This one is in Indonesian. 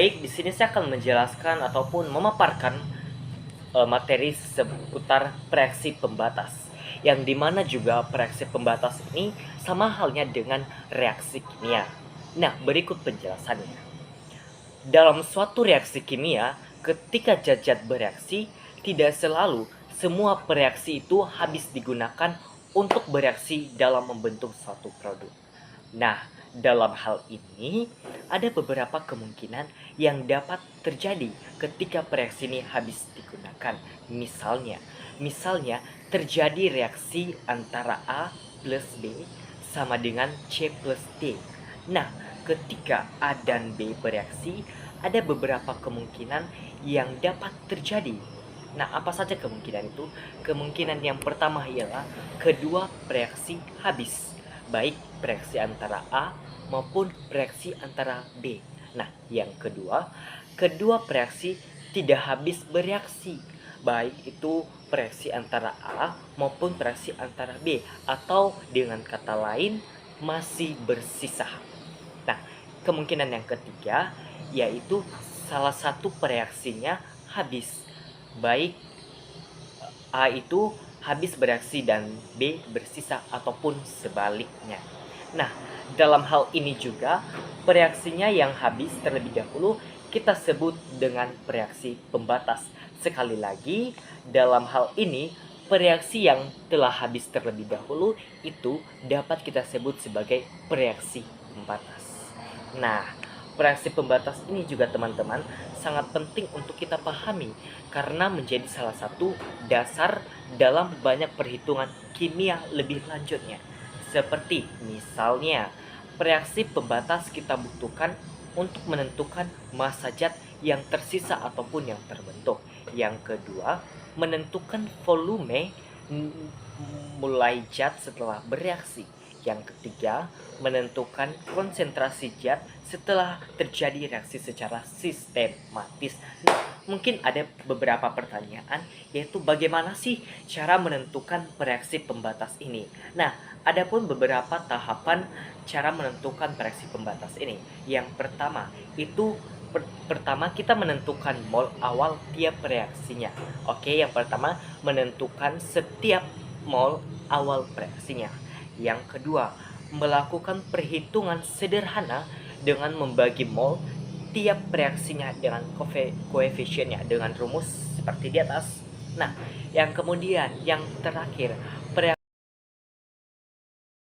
Baik, di sini saya akan menjelaskan ataupun memaparkan materi seputar reaksi pembatas. Yang dimana juga reaksi pembatas ini sama halnya dengan reaksi kimia. Nah, berikut penjelasannya. Dalam suatu reaksi kimia, ketika zat-zat bereaksi, tidak selalu semua bereaksi itu habis digunakan untuk bereaksi dalam membentuk suatu produk. Nah, dalam hal ini ada beberapa kemungkinan yang dapat terjadi ketika reaksi ini habis digunakan. Misalnya terjadi reaksi antara A plus B sama dengan C plus D. Nah, ketika A dan B bereaksi, ada beberapa kemungkinan yang dapat terjadi. Nah, apa saja kemungkinan itu? Kemungkinan yang pertama ialah kedua reaksi habis, baik reaksi antara A maupun reaksi antara B. Nah, yang kedua reaksi tidak habis bereaksi, baik itu reaksi antara A maupun reaksi antara B, atau dengan kata lain masih bersisa. Nah, kemungkinan yang ketiga yaitu salah satu reaksinya habis, baik A itu habis bereaksi dan B bersisa ataupun sebaliknya. Nah, dalam hal ini juga reaksinya yang habis terlebih dahulu kita sebut dengan reaksi pembatas. Sekali lagi, dalam hal ini reaksi yang telah habis terlebih dahulu itu dapat kita sebut sebagai reaksi pembatas. Nah, reaksi pembatas ini juga teman-teman sangat penting untuk kita pahami karena menjadi salah satu dasar dalam banyak perhitungan kimia lebih lanjutnya. Seperti misalnya, reaksi pembatas kita butuhkan untuk menentukan massa zat yang tersisa ataupun yang terbentuk. Yang kedua, menentukan volume mulai zat setelah bereaksi. Yang ketiga, menentukan konsentrasi zat setelah terjadi reaksi secara sistematis. Nah, mungkin ada beberapa pertanyaan, yaitu bagaimana sih cara menentukan reaksi pembatas ini? Nah, ada pun beberapa tahapan cara menentukan reaksi pembatas ini. Yang pertama, itu pertama kita menentukan mol awal tiap reaksinya. Oke, yang pertama menentukan setiap mol awal reaksinya. Yang kedua, melakukan perhitungan sederhana dengan membagi mol tiap reaksinya dengan koefisiennya dengan rumus seperti di atas. Nah, yang kemudian yang terakhir,